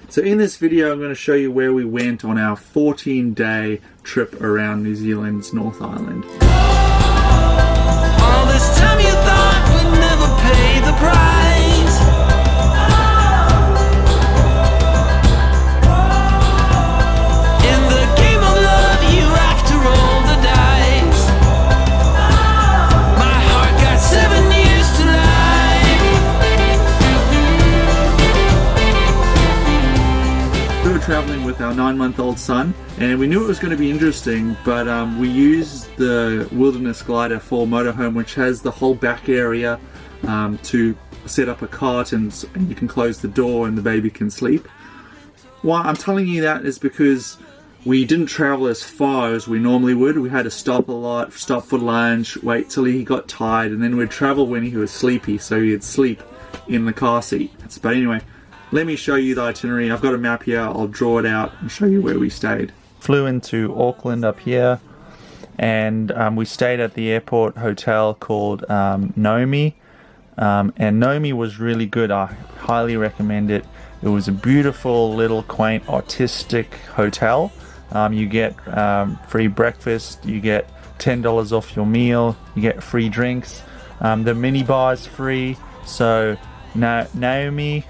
So in this video I'm going to show you where we went on our 14-day trip around New Zealand's North Island. All this time you thought we'd never pay the price. In the game of love you have to roll the dice. My heart got 7 years to life. We were traveling with our 9-month-old son, and we knew it was going to be interesting, but we used the Wilderness Glider for motorhome, which has the whole back area to set up a cot, and you can close the door and the baby can sleep. Why I'm telling you that is because we didn't travel as far as we normally would. We had to stop a lot, stop for lunch, wait till he got tired, and then we'd travel when he was sleepy, so he'd sleep in the car seat. But anyway, let me show you the itinerary. I've got a map here. I'll draw it out and show you where we stayed. Flew into Auckland up here, and we stayed at the airport hotel called Naomi. And Naomi was really good. I highly recommend it. It was a beautiful little quaint artistic hotel. You get free breakfast, you get $10 off your meal, you get free drinks. The minibar's free. So Naomi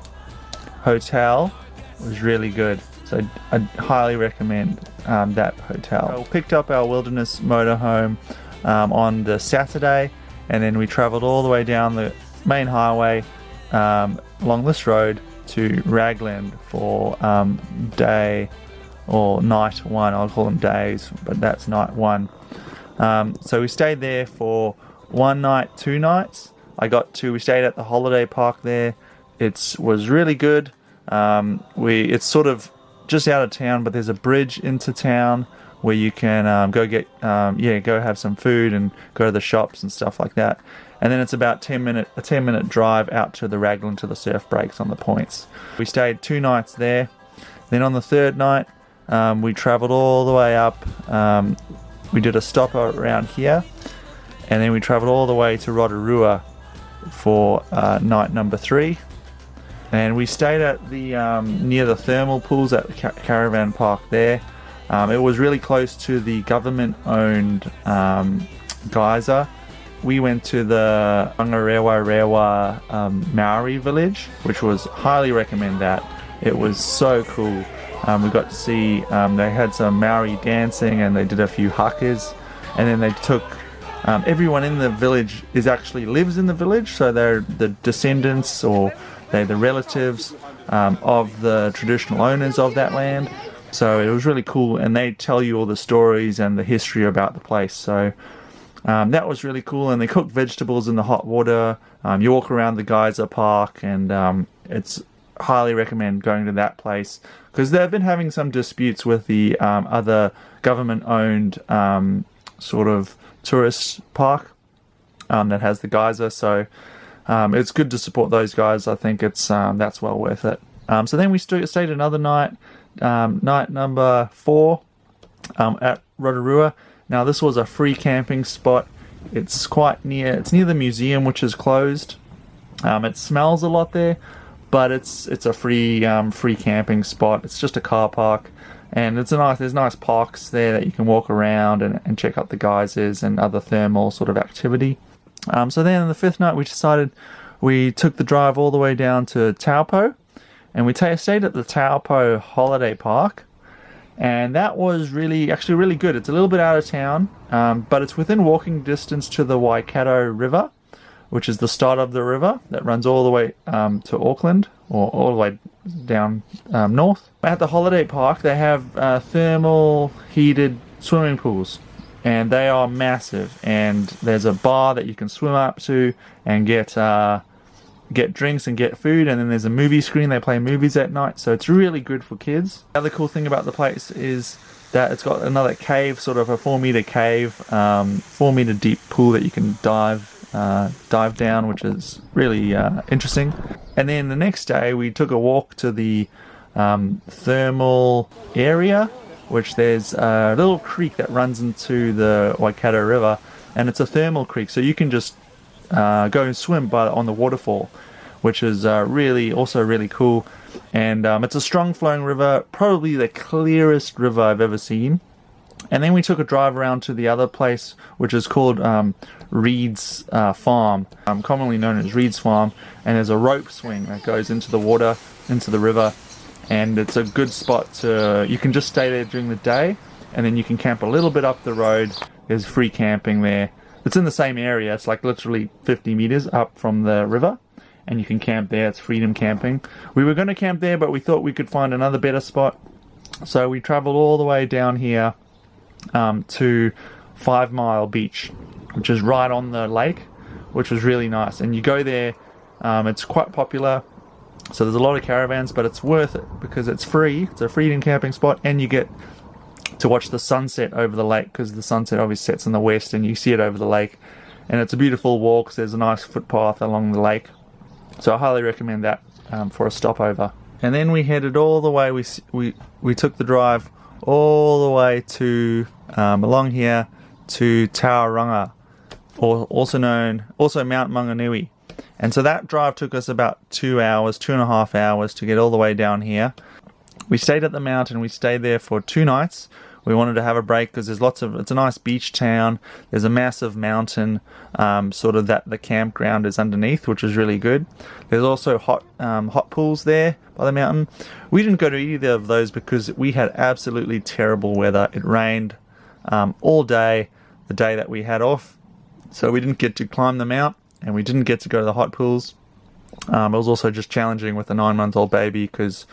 Hotel was really good, so I highly recommend that hotel. We picked up our wilderness motorhome on the Saturday, and then we travelled all the way down the main highway along this road to Raglan for day or night one. I'll call them days, but that's night one. So we stayed there for 1 night, 2 nights. We stayed at the holiday park there. It was really good. It's sort of just out of town, but there's a bridge into town where you can go have some food and go to the shops and stuff like that. And then it's about a 10-minute drive out to the Raglan to the surf breaks on the points. We stayed 2 nights there. Then on the 3rd night, we travelled all the way up. We did a stop around here, and then we travelled all the way to Rotorua for night number 3. And we stayed at the near the thermal pools at the caravan park there. It was really close to the government-owned geyser. We went to the Maunganui Maori village, which was highly recommend that. It was so cool. We got to see they had some Maori dancing, and they did a few hakas, and then they took everyone in the village lives in the village, so they're the descendants or they're the relatives of the traditional owners of that land. So it was really cool, and they tell you all the stories and the history about the place. So that was really cool, and they cook vegetables in the hot water. You walk around the geyser park, and it's highly recommend going to that place, because they've been having some disputes with the other government-owned sort of tourist park that has the geyser. So it's good to support those guys. I think it's that's well worth it. So then we stayed another night, night number 4 at Rotorua. Now this was a free camping spot. It's near the museum, which is closed. It smells a lot there, but it's a free camping spot. It's just a car park, and there's nice parks there that you can walk around and check out the geysers and other thermal sort of activity. So then on the 5th night, we took the drive all the way down to Taupo, and we stayed at the Taupo holiday park, and that was actually really good. It's a little bit out of town, but it's within walking distance to the Waikato River, which is the start of the river that runs all the way to Auckland, or all the way down north. At the holiday park, they have thermal heated swimming pools, and they are massive, and there's a bar that you can swim up to and get drinks and get food, and then there's a movie screen. They play movies at night, so it's really good for kids. The other cool thing about the place is that it's got another cave, sort of a 4-meter cave, 4-meter deep pool that you can dive down, which is really interesting. And then the next day we took a walk to the thermal area, which there's a little creek that runs into the Waikato River, and it's a thermal creek, so you can just go and swim on the waterfall, which is also really cool. And it's a strong flowing river, probably the clearest river I've ever seen. And then we took a drive around to the other place, which is called Reed's Farm, commonly known as Reed's Farm. And there's a rope swing that goes into the water, into the river. And it's a good spot to, you can just stay there during the day, and then you can camp a little bit up the road. There's free camping there. It's in the same area. It's like literally 50 meters up from the river, and you can camp there. It's freedom camping. We were going to camp there, but we thought we could find another better spot. So we traveled all the way down here to 5 Mile Beach, which is right on the lake, which was really nice. And you go there, it's quite popular. So there's a lot of caravans, but it's worth it because it's free. It's a freedom camping spot, and you get to watch the sunset over the lake, because the sunset obviously sets in the west and you see it over the lake. And it's a beautiful walk. There's a nice footpath along the lake. So I highly recommend that for a stopover. And then we headed all the way, we took the drive all the way to along here to Tauranga, or also Mount Maunganui. And so that drive took us about 2 hours, 2.5 hours to get all the way down here. We stayed at the mountain. We stayed there for 2 nights. We wanted to have a break because there's it's a nice beach town. There's a massive mountain sort of that the campground is underneath, which is really good. There's also hot pools there by the mountain. We didn't go to either of those because we had absolutely terrible weather. It rained all day, the day that we had off. So we didn't get to climb the mount, and we didn't get to go to the hot pools. It was also just challenging with a 9-month-old baby because,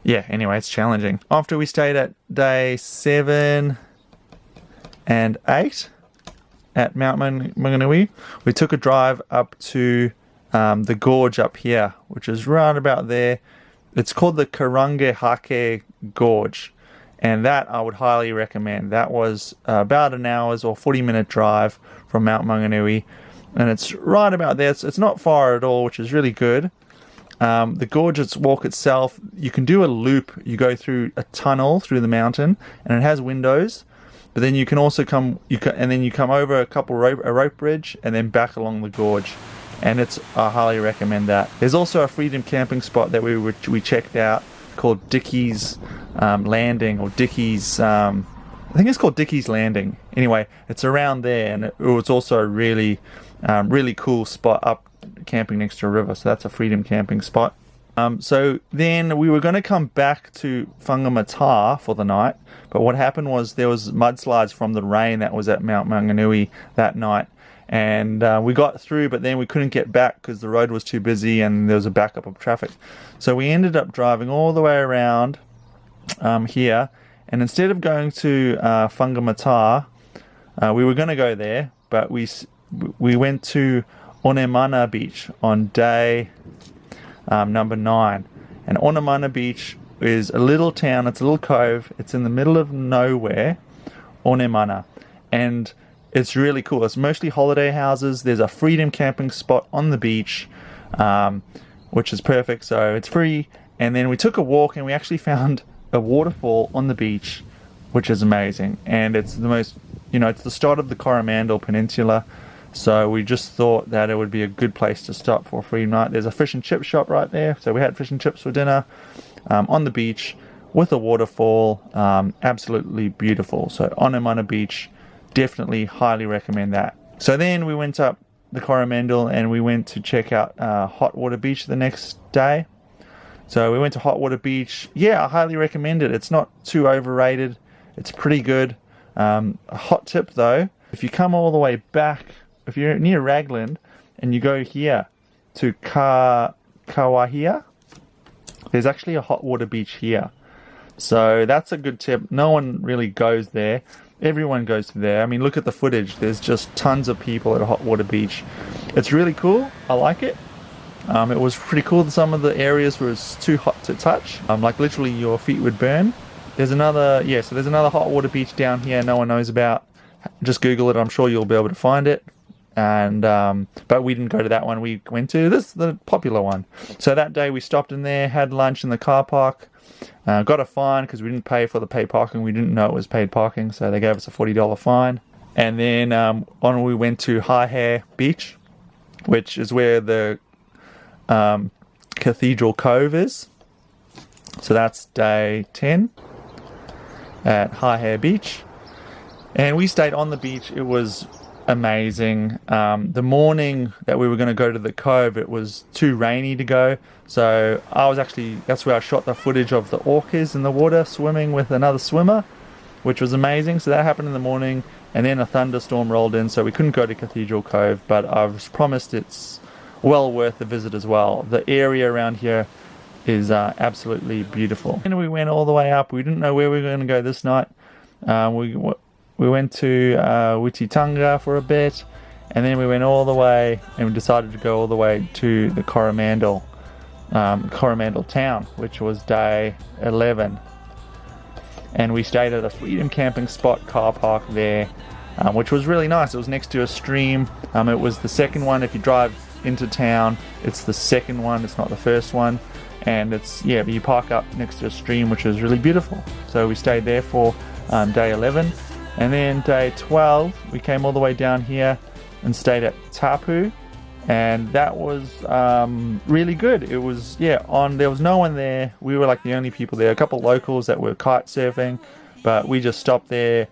yeah, anyway, it's challenging. After we stayed at day 7 and 8 at Mount Maunganui, we took a drive up to the gorge up here, which is right about there. It's called the Karangehake Gorge, and that I would highly recommend. That was about an hour's or 40-minute drive from Mount Maunganui. And it's right about there. It's not far at all, which is really good. The gorge walk itself, you can do a loop. You go through a tunnel through the mountain, and it has windows. But then you can also come over a rope bridge, and then back along the gorge. And I highly recommend that. There's also a freedom camping spot that we checked out called Dickie's Landing, or Dickie's. I think it's called Dickie's Landing. Anyway, it's around there, and it's also a really cool spot up camping next to a river. So that's a freedom camping spot. So then we were going to come back to Whangamata for the night, but what happened was there was mudslides from the rain that was at Mount Maunganui that night, and we got through, but then we couldn't get back because the road was too busy and there was a backup of traffic. So we ended up driving all the way around here, and instead of going to Whangamata, we were going to go there, but we went to Onemana Beach on day number 9. And Onemana Beach is a little town, it's a little cove, it's in the middle of nowhere, Onemana. And it's really cool. It's mostly holiday houses. There's a freedom camping spot on the beach, which is perfect, so it's free. And then we took a walk and we actually found a waterfall on the beach, which is amazing. And it's the most, it's the start of the Coromandel Peninsula. So we just thought that it would be a good place to stop for a free night. There's a fish and chip shop right there. So we had fish and chips for dinner on the beach with a waterfall. Absolutely beautiful. So Onemana Beach, definitely highly recommend that. So then we went up the Coromandel and we went to check out Hot Water Beach the next day. So we went to Hot Water Beach. Yeah, I highly recommend it. It's not too overrated. It's pretty good. A hot tip though, if you come all the way back, if you're near Raglan and you go here to Kawahia, there's actually a hot water beach here. So that's a good tip. No one really goes there. Everyone goes to there. I mean, look at the footage. There's just tons of people at a hot water beach. It's really cool. I like it. It was pretty cool. Some of the areas was too hot to touch. Like literally your feet would burn. There's another hot water beach down here no one knows about. Just Google it. I'm sure you'll be able to find it. And but we didn't go to that one. We went to the popular one. So that day we stopped in there, had lunch in the car park, got a fine because we didn't pay for the paid parking. We didn't know it was paid parking, so they gave us a $40 fine. And then on we went to Haihe Beach, which is where the Cathedral Cove is. So that's day 10 at High Hair Beach. And we stayed on the beach. It was amazing. The morning that we were going to go to the cove, it was too rainy to go. So that's where I shot the footage of the orcas in the water swimming with another swimmer, which was amazing. So that happened in the morning, and then a thunderstorm rolled in, so we couldn't go to Cathedral Cove, but I've promised it's well worth the visit as well. The area around here is absolutely beautiful. And we went all the way up. We didn't know where we were going to go this night. We went to Wititanga for a bit, and then we went all the way, and we decided to go all the way to the Coromandel town, which was day 11. And we stayed at a Freedom Camping Spot car park there, which was really nice. It was next to a stream. It was the second one. If you drive into town, it's the second one, it's not the first one. And it's, yeah, you park up next to a stream, which is really beautiful. So we stayed there for day 11. And then day 12, we came all the way down here and stayed at Taupo. And that was really good. It was, there was no one there. We were like the only people there. A couple locals that were kite surfing, but we just stopped there.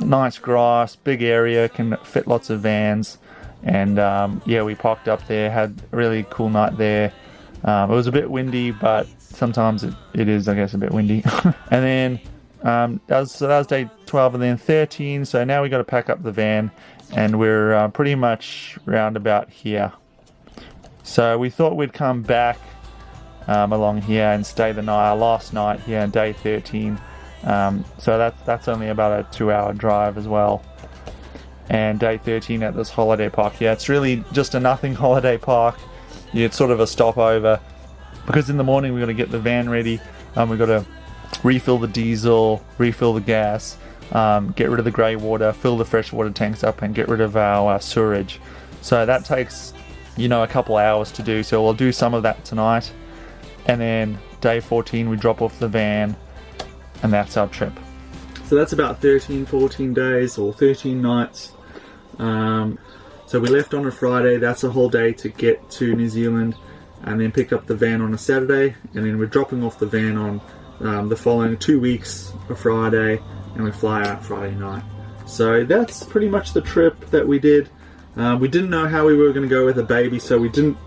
Nice grass, big area, can fit lots of vans. And we parked up there, had a really cool night there. It was a bit windy, but sometimes it is, I guess, a bit windy. And then that was day 12, and then 13. So now we got to pack up the van, and we're pretty much round about here. So we thought we'd come back along here and stay the night, our last night here on day 13. So that's only about a 2-hour drive as well. And day 13 at this holiday park. Yeah, it's really just a nothing holiday park. Yeah, it's sort of a stopover, because in the morning we've got to get the van ready. We've got to refill the diesel, refill the gas, get rid of the grey water, fill the freshwater tanks up, and get rid of our sewerage. So that takes, a couple hours to do. So we'll do some of that tonight, and then day 14 we drop off the van, and that's our trip. So that's about 13-14 days or 13 nights. So we left on a Friday. That's a whole day to get to New Zealand, and then picked up the van on a Saturday, and then we're dropping off the van on the following 2 weeks, a Friday, and we fly out Friday night. So that's pretty much the trip that we did. We didn't know how we were going to go with a baby, so we didn't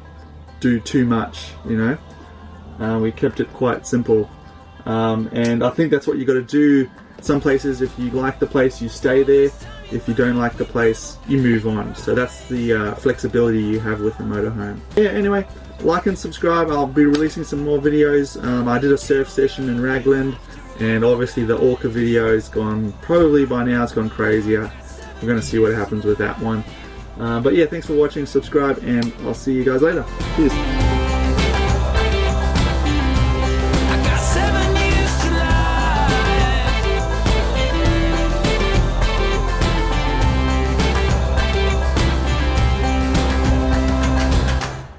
do too much, we kept it quite simple. And I think that's what you got to do. Some places, if you like the place, you stay there. If you don't like the place, you move on. So that's the flexibility you have with the motorhome. Yeah, anyway, like and subscribe. I'll be releasing some more videos. I did a surf session in Raglan, and obviously the orca video has gone, probably by now it's gone crazier. We're going to see what happens with that one. But yeah, thanks for watching, subscribe, and I'll see you guys later. Cheers.